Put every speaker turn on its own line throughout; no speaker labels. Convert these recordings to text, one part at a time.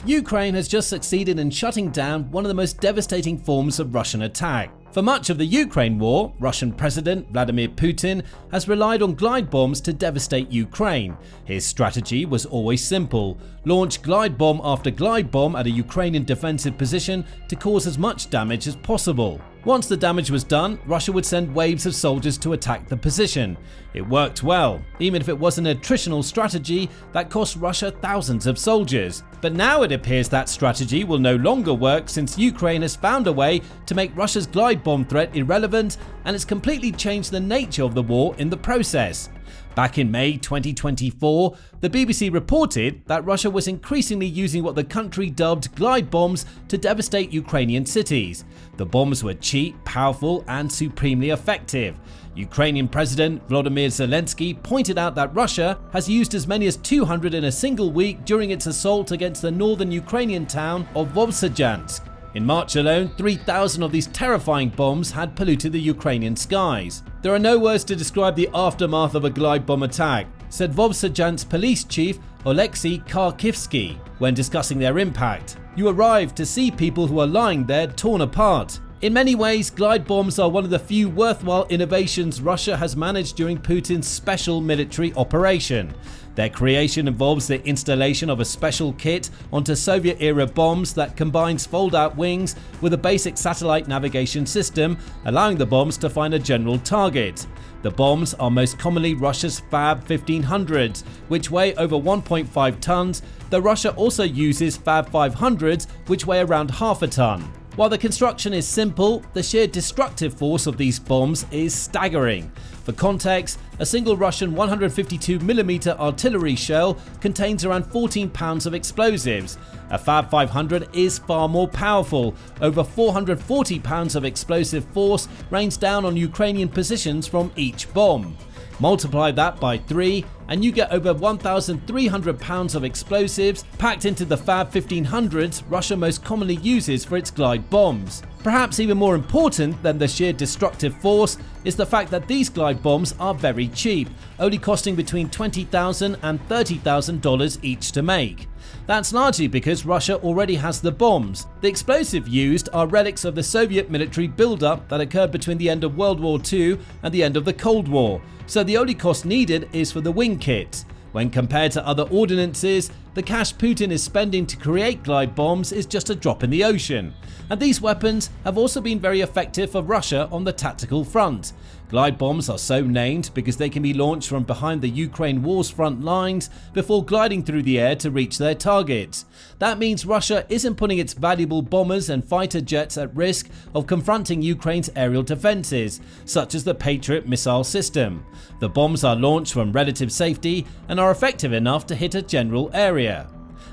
Ukraine has just succeeded in shutting down one of the most devastating forms of Russian attack. For much of the Ukraine war, Russian President Vladimir Putin has relied on glide bombs to devastate Ukraine. His strategy was always simple: launch glide bomb after glide bomb at a Ukrainian defensive position to cause as much damage as possible. Once the damage was done, Russia would send waves of soldiers to attack the position. It worked well, even if it was an attritional strategy that cost Russia thousands of soldiers. But now it appears that strategy will no longer work, since Ukraine has found a way to make Russia's glide bomb threat irrelevant, and it's completely changed the nature of the war in the process. Back in May 2024, the BBC reported that Russia was increasingly using what the country dubbed glide bombs to devastate Ukrainian cities. The bombs were cheap, powerful, and supremely effective. Ukrainian President Volodymyr Zelensky pointed out that Russia has used as many as 200 in a single week during its assault against the northern Ukrainian town of Vovsyansk. In March alone, 3,000 of these terrifying bombs had polluted the Ukrainian skies. "There are no words to describe the aftermath of a glide bomb attack," said Vovsyansk police chief Oleksiy Kharkivsky when discussing their impact. "You arrive to see people who are lying there torn apart." In many ways, glide bombs are one of the few worthwhile innovations Russia has managed during Putin's special military operation. Their creation involves the installation of a special kit onto Soviet-era bombs that combines fold-out wings with a basic satellite navigation system, allowing the bombs to find a general target. The bombs are most commonly Russia's Fab 1500s, which weigh over 1.5 tons, though Russia also uses Fab 500s, which weigh around half a ton. While the construction is simple, the sheer destructive force of these bombs is staggering. For context, a single Russian 152mm artillery shell contains around 14 pounds of explosives. A Fab 500 is far more powerful. Over 440 pounds of explosive force rains down on Ukrainian positions from each bomb. Multiply that by 3 and you get over 1,300 pounds of explosives packed into the Fab 1500s Russia most commonly uses for its glide bombs. Perhaps even more important than the sheer destructive force is the fact that these glide bombs are very cheap, only costing between $20,000 and $30,000 each to make. That's largely because Russia already has the bombs. The explosives used are relics of the Soviet military buildup that occurred between the end of World War II and the end of the Cold War, so the only cost needed is for the wing kits. When compared to other ordinances, the cash Putin is spending to create glide bombs is just a drop in the ocean. And these weapons have also been very effective for Russia on the tactical front. Glide bombs are so named because they can be launched from behind the Ukraine war's front lines before gliding through the air to reach their targets. That means Russia isn't putting its valuable bombers and fighter jets at risk of confronting Ukraine's aerial defenses, such as the Patriot missile system. The bombs are launched from relative safety and are effective enough to hit a general area.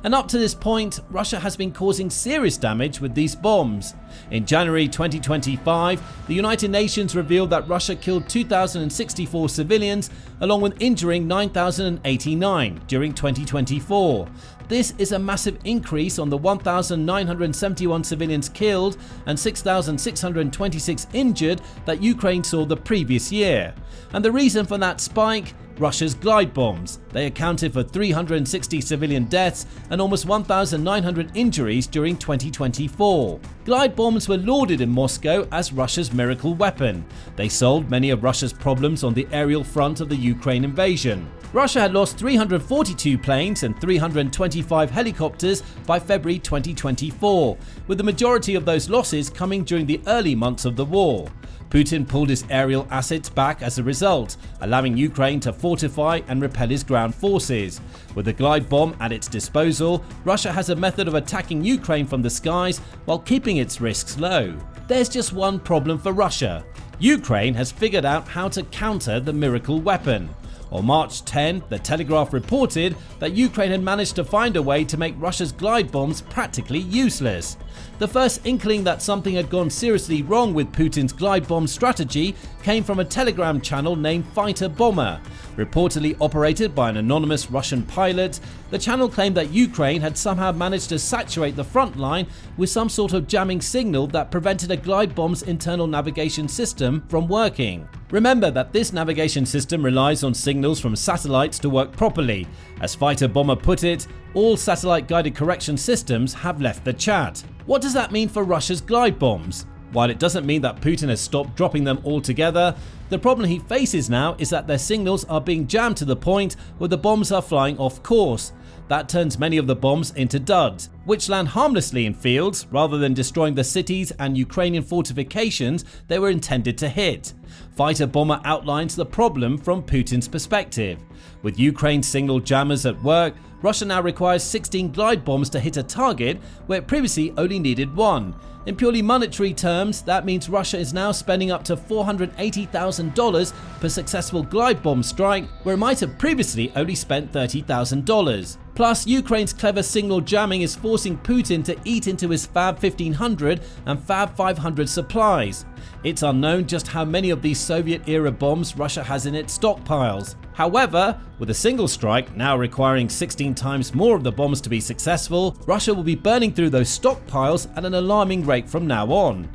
And up to this point, Russia has been causing serious damage with these bombs. In January 2025, the United Nations revealed that Russia killed 2,064 civilians, along with injuring 9,089 during 2024. This is a massive increase on the 1,971 civilians killed and 6,626 injured that Ukraine saw the previous year. And the reason for that spike? Russia's glide bombs. They accounted for 360 civilian deaths and almost 1,900 injuries during 2024. Glide bombs were lauded in Moscow as Russia's miracle weapon. They solved many of Russia's problems on the aerial front of the Ukraine invasion. Russia had lost 342 planes and 325 helicopters by February 2024, with the majority of those losses coming during the early months of the war. Putin pulled his aerial assets back as a result, allowing Ukraine to fortify and repel his ground forces. With the glide bomb at its disposal, Russia has a method of attacking Ukraine from the skies while keeping its risks low. There's just one problem for Russia. Ukraine has figured out how to counter the miracle weapon. On March 10, The Telegraph reported that Ukraine had managed to find a way to make Russia's glide bombs practically useless. The first inkling that something had gone seriously wrong with Putin's glide bomb strategy came from a Telegram channel named Fighter Bomber. Reportedly operated by an anonymous Russian pilot, the channel claimed that Ukraine had somehow managed to saturate the front line with some sort of jamming signal that prevented a glide bomb's internal navigation system from working. Remember that this navigation system relies on signals from satellites to work properly. As Fighter Bomber put it, all satellite-guided correction systems have left the chat. What does that mean for Russia's glide bombs? While it doesn't mean that Putin has stopped dropping them altogether, the problem he faces now is that their signals are being jammed to the point where the bombs are flying off course. That turns many of the bombs into duds, which land harmlessly in fields rather than destroying the cities and Ukrainian fortifications they were intended to hit. Fighter Bomber outlines the problem from Putin's perspective. With Ukraine's signal jammers at work, Russia now requires 16 glide bombs to hit a target where it previously only needed one. In purely monetary terms, that means Russia is now spending up to $480,000 per successful glide bomb strike, where it might have previously only spent $30,000. Plus, Ukraine's clever signal jamming is forcing Putin to eat into his Fab 1500 and Fab 500 supplies. It's unknown just how many of these Soviet-era bombs Russia has in its stockpiles. However, with a single strike now requiring 16 times more of the bombs to be successful, Russia will be burning through those stockpiles at an alarming rate from now on.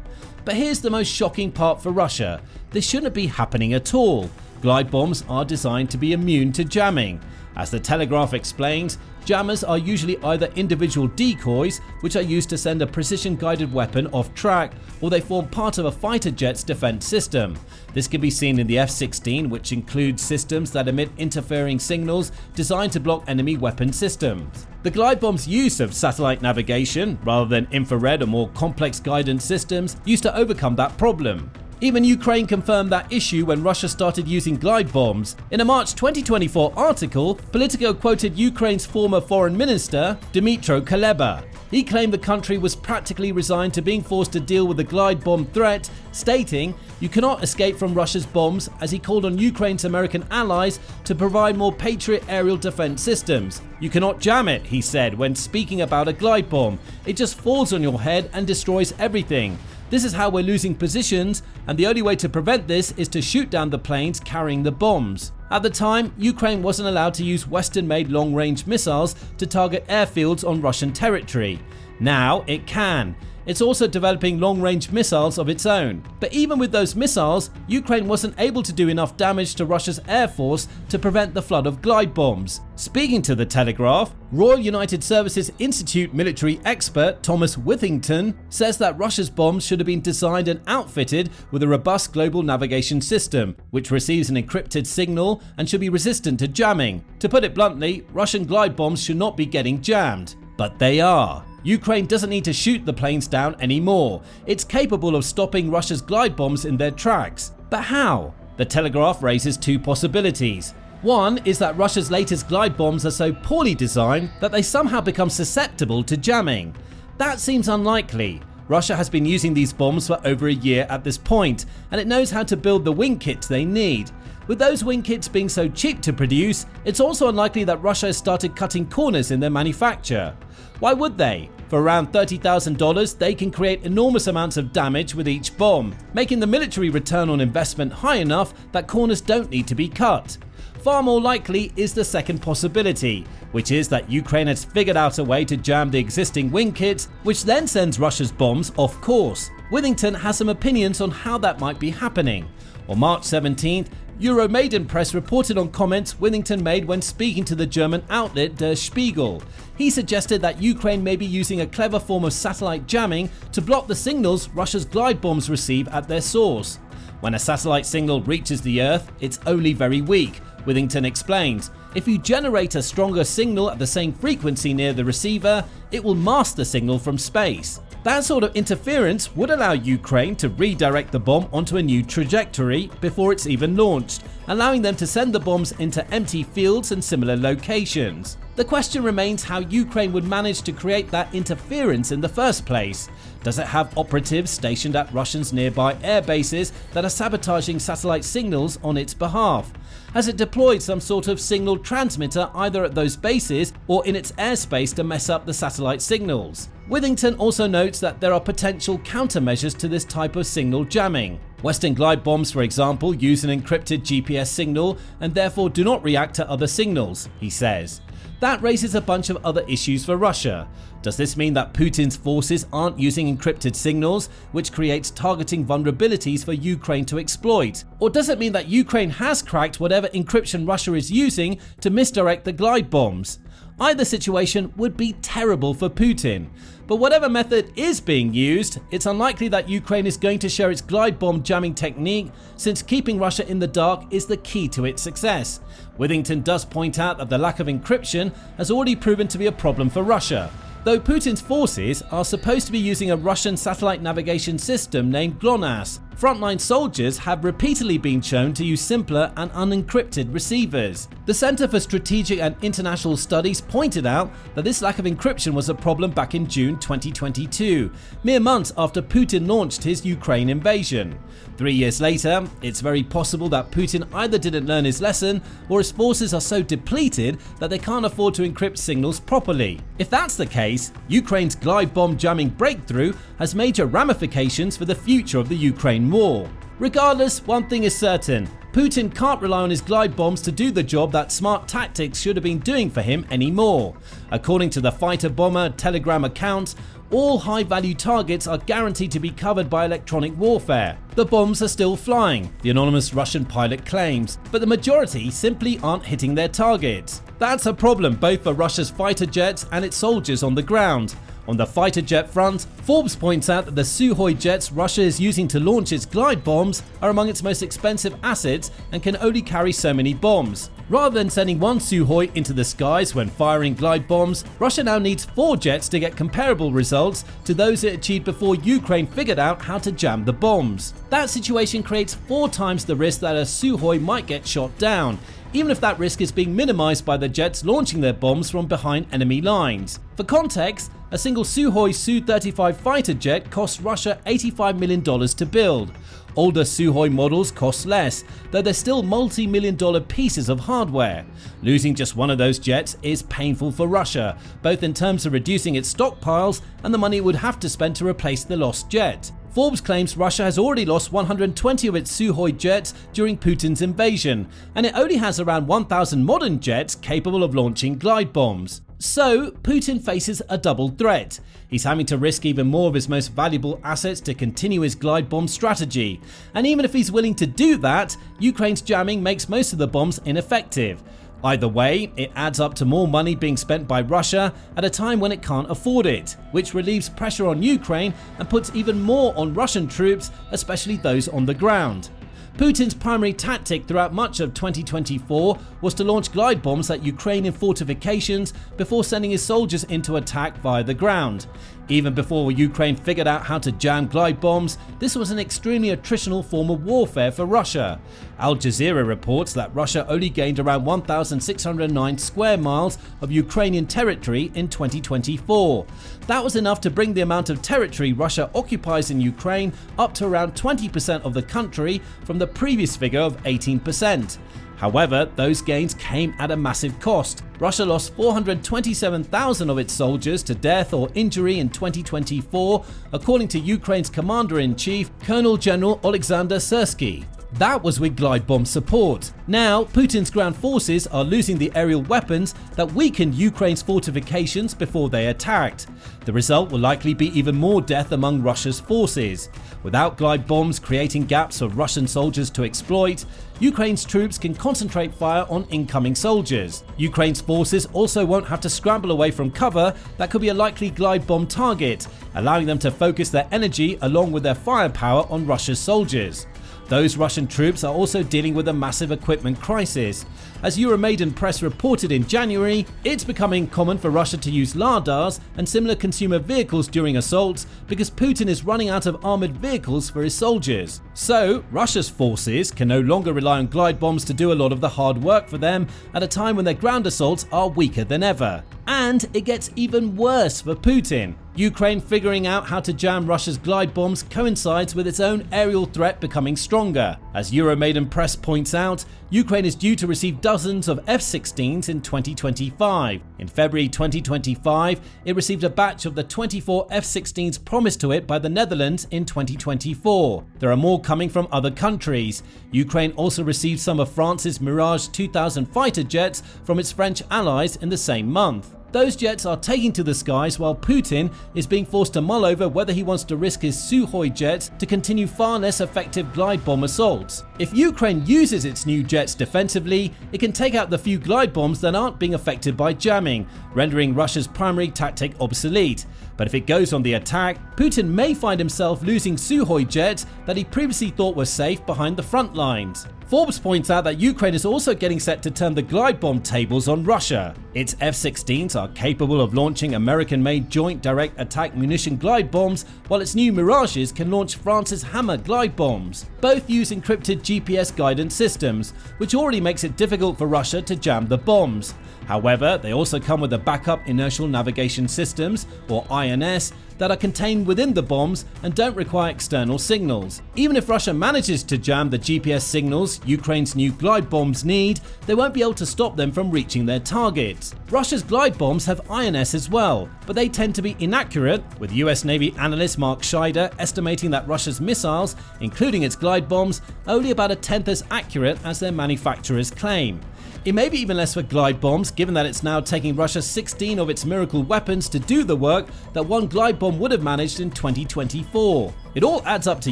But here's the most shocking part for Russia. This shouldn't be happening at all. Glide bombs are designed to be immune to jamming. As the Telegraph explains, jammers are usually either individual decoys, which are used to send a precision-guided weapon off track, or they form part of a fighter jet's defense system. This can be seen in the F-16, which includes systems that emit interfering signals designed to block enemy weapon systems. The glide bomb's use of satellite navigation, rather than infrared or more complex guidance systems, used to overcome that problem. Even Ukraine confirmed that issue when Russia started using glide bombs. In a March 2024 article, Politico quoted Ukraine's former foreign minister, Dmytro Kuleba. He claimed the country was practically resigned to being forced to deal with the glide bomb threat, stating, "You cannot escape from Russia's bombs," as he called on Ukraine's American allies to provide more Patriot aerial defense systems. "You cannot jam it," he said when speaking about a glide bomb. "It just falls on your head and destroys everything. This is how we're losing positions, and the only way to prevent this is to shoot down the planes carrying the bombs." At the time, Ukraine wasn't allowed to use Western-made long-range missiles to target airfields on Russian territory. Now it can. It's also developing long-range missiles of its own. But even with those missiles, Ukraine wasn't able to do enough damage to Russia's air force to prevent the flood of glide bombs. Speaking to the Telegraph, Royal United Services Institute military expert Thomas Withington says that Russia's bombs should have been designed and outfitted with a robust global navigation system, which receives an encrypted signal and should be resistant to jamming. To put it bluntly, Russian glide bombs should not be getting jammed. But they are. Ukraine doesn't need to shoot the planes down anymore. It's capable of stopping Russia's glide bombs in their tracks. But how? The Telegraph raises two possibilities. One is that Russia's latest glide bombs are so poorly designed that they somehow become susceptible to jamming. That seems unlikely. Russia has been using these bombs for over a year at this point, and it knows how to build the wing kits they need. With those wing kits being so cheap to produce, it's also unlikely that Russia has started cutting corners in their manufacture. Why would they? For around $30,000, they can create enormous amounts of damage with each bomb, making the military return on investment high enough that corners don't need to be cut. Far more likely is the second possibility, which is that Ukraine has figured out a way to jam the existing wing kits, which then sends Russia's bombs off course. Withington has some opinions on how that might be happening. On March 17th, Euromaidan Press reported on comments Withington made when speaking to the German outlet Der Spiegel. He suggested that Ukraine may be using a clever form of satellite jamming to block the signals Russia's glide bombs receive at their source. When a satellite signal reaches the Earth, it's only very weak, Withington explains. If you generate a stronger signal at the same frequency near the receiver, it will mask the signal from space. That sort of interference would allow Ukraine to redirect the bomb onto a new trajectory before it's even launched, allowing them to send the bombs into empty fields and similar locations. The question remains how Ukraine would manage to create that interference in the first place. Does it have operatives stationed at Russians' nearby air bases that are sabotaging satellite signals on its behalf? Has it deployed some sort of signal transmitter either at those bases or in its airspace to mess up the satellite signals? Withington also notes that there are potential countermeasures to this type of signal jamming. Western glide bombs, for example, use an encrypted GPS signal and therefore do not react to other signals, he says. That raises a bunch of other issues for Russia. Does this mean that Putin's forces aren't using encrypted signals, which creates targeting vulnerabilities for Ukraine to exploit? Or does it mean that Ukraine has cracked whatever encryption Russia is using to misdirect the glide bombs? Either situation would be terrible for Putin. But whatever method is being used, it's unlikely that Ukraine is going to share its glide bomb jamming technique, since keeping Russia in the dark is the key to its success. Withington does point out that the lack of encryption has already proven to be a problem for Russia, though Putin's forces are supposed to be using a Russian satellite navigation system named GLONASS. Frontline soldiers have repeatedly been shown to use simpler and unencrypted receivers. The Center for Strategic and International Studies pointed out that this lack of encryption was a problem back in June 2022, mere months after Putin launched his Ukraine invasion. 3 years later, it's very possible that Putin either didn't learn his lesson or his forces are so depleted that they can't afford to encrypt signals properly. If that's the case, Ukraine's glide bomb jamming breakthrough has major ramifications for the future of the Ukraine war. Regardless, one thing is certain: Putin can't rely on his glide bombs to do the job that smart tactics should have been doing for him anymore. According to the fighter bomber Telegram account, all high-value targets are guaranteed to be covered by electronic warfare. The bombs are still flying, the anonymous Russian pilot claims, but the majority simply aren't hitting their targets. That's a problem both for Russia's fighter jets and its soldiers on the ground. On the fighter jet front, Forbes points out that the Sukhoi jets Russia is using to launch its glide bombs are among its most expensive assets and can only carry so many bombs. Rather than sending one Sukhoi into the skies when firing glide bombs, Russia now needs 4 jets to get comparable results to those it achieved before Ukraine figured out how to jam the bombs. That situation creates 4 times the risk that a Sukhoi might get shot down, even if that risk is being minimized by the jets launching their bombs from behind enemy lines. For context, a single Sukhoi Su-35 fighter jet costs Russia $85 million to build. Older Sukhoi models cost less, though they're still multi-million-dollar pieces of hardware. Losing just one of those jets is painful for Russia, both in terms of reducing its stockpiles and the money it would have to spend to replace the lost jet. Forbes claims Russia has already lost 120 of its Sukhoi jets during Putin's invasion, and it only has around 1,000 modern jets capable of launching glide bombs. So, Putin faces a double threat. He's having to risk even more of his most valuable assets to continue his glide bomb strategy. And even if he's willing to do that, Ukraine's jamming makes most of the bombs ineffective. Either way, it adds up to more money being spent by Russia at a time when it can't afford it, which relieves pressure on Ukraine and puts even more on Russian troops, especially those on the ground. Putin's primary tactic throughout much of 2024 was to launch glide bombs at Ukrainian fortifications before sending his soldiers into attack via the ground. Even before Ukraine figured out how to jam glide bombs, this was an extremely attritional form of warfare for Russia. Al Jazeera reports that Russia only gained around 1,609 square miles of Ukrainian territory in 2024. That was enough to bring the amount of territory Russia occupies in Ukraine up to around 20% of the country from the previous figure of 18%. However, those gains came at a massive cost. Russia lost 427,000 of its soldiers to death or injury in 2024, according to Ukraine's Commander-in-Chief, Colonel General Alexander Syrsky. That was with glide bomb support. Now, Putin's ground forces are losing the aerial weapons that weakened Ukraine's fortifications before they attacked. The result will likely be even more death among Russia's forces. Without glide bombs creating gaps for Russian soldiers to exploit, Ukraine's troops can concentrate fire on incoming soldiers. Ukraine's forces also won't have to scramble away from cover that could be a likely glide bomb target, allowing them to focus their energy along with their firepower on Russia's soldiers. Those Russian troops are also dealing with a massive equipment crisis. As Euromaidan Press reported in January, it's becoming common for Russia to use Lardars and similar consumer vehicles during assaults because Putin is running out of armored vehicles for his soldiers. So, Russia's forces can no longer rely on glide bombs to do a lot of the hard work for them at a time when their ground assaults are weaker than ever. And it gets even worse for Putin. Ukraine figuring out how to jam Russia's glide bombs coincides with its own aerial threat becoming stronger. As Euromaidan Press points out, Ukraine is due to receive dozens of F-16s in 2025. In February 2025, it received a batch of the 24 F-16s promised to it by the Netherlands in 2024. There are more coming from other countries. Ukraine also received some of France's Mirage 2000 fighter jets from its French allies in the same month. Those jets are taking to the skies while Putin is being forced to mull over whether he wants to risk his Sukhoi jets to continue far less effective glide bomb assaults. If Ukraine uses its new jets defensively, it can take out the few glide bombs that aren't being affected by jamming, rendering Russia's primary tactic obsolete. But if it goes on the attack, Putin may find himself losing Sukhoi jets that he previously thought were safe behind the front lines. Forbes points out that Ukraine is also getting set to turn the glide bomb tables on Russia. Its F-16s are capable of launching American-made Joint Direct Attack Munition glide bombs, while its new Mirages can launch France's Hammer glide bombs. Both use encrypted GPS guidance systems, which already makes it difficult for Russia to jam the bombs. However, they also come with the backup inertial navigation systems, or INS, that are contained within the bombs and don't require external signals. Even if Russia manages to jam the GPS signals Ukraine's new glide bombs need, they won't be able to stop them from reaching their targets. Russia's glide bombs have INS as well, but they tend to be inaccurate, with US Navy analyst Mark Scheider estimating that Russia's missiles, including its glide bombs, are only about a tenth as accurate as their manufacturers claim. It may be even less for glide bombs, given that it's now taking Russia 16 of its miracle weapons to do the work that one glide bomb would have managed in 2024. It all adds up to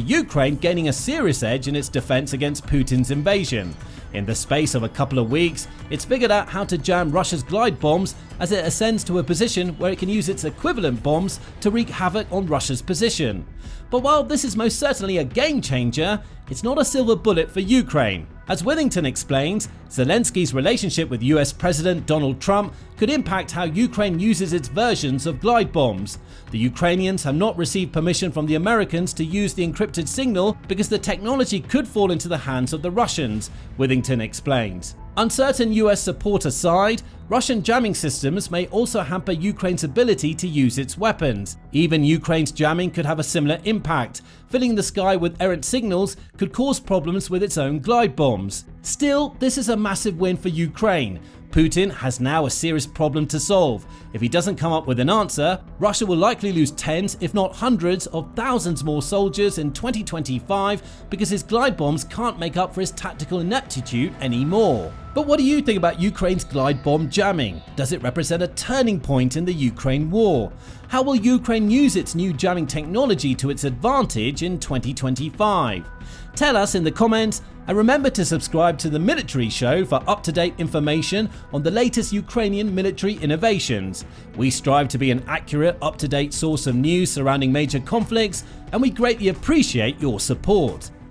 Ukraine gaining a serious edge in its defense against Putin's invasion. In the space of a couple of weeks, it's figured out how to jam Russia's glide bombs as it ascends to a position where it can use its equivalent bombs to wreak havoc on Russia's position. But while this is most certainly a game changer, it's not a silver bullet for Ukraine. As Withington explains, Zelensky's relationship with US President Donald Trump could impact how Ukraine uses its versions of glide bombs. The Ukrainians have not received permission from the Americans to use the encrypted signal because the technology could fall into the hands of the Russians, Withington explains. Uncertain US support aside, Russian jamming systems may also hamper Ukraine's ability to use its weapons. Even Ukraine's jamming could have a similar impact. Filling the sky with errant signals could cause problems with its own glide bombs. Still, this is a massive win for Ukraine. Putin has now a serious problem to solve. If he doesn't come up with an answer, Russia will likely lose tens, if not hundreds, of thousands more soldiers in 2025 because his glide bombs can't make up for his tactical ineptitude anymore. But what do you think about Ukraine's glide bomb jamming? Does it represent a turning point in the Ukraine war? How will Ukraine use its new jamming technology to its advantage in 2025? Tell us in the comments, and remember to subscribe to the Military Show for up-to-date information on the latest Ukrainian military innovations. We strive to be an accurate, up-to-date source of news surrounding major conflicts, and we greatly appreciate your support.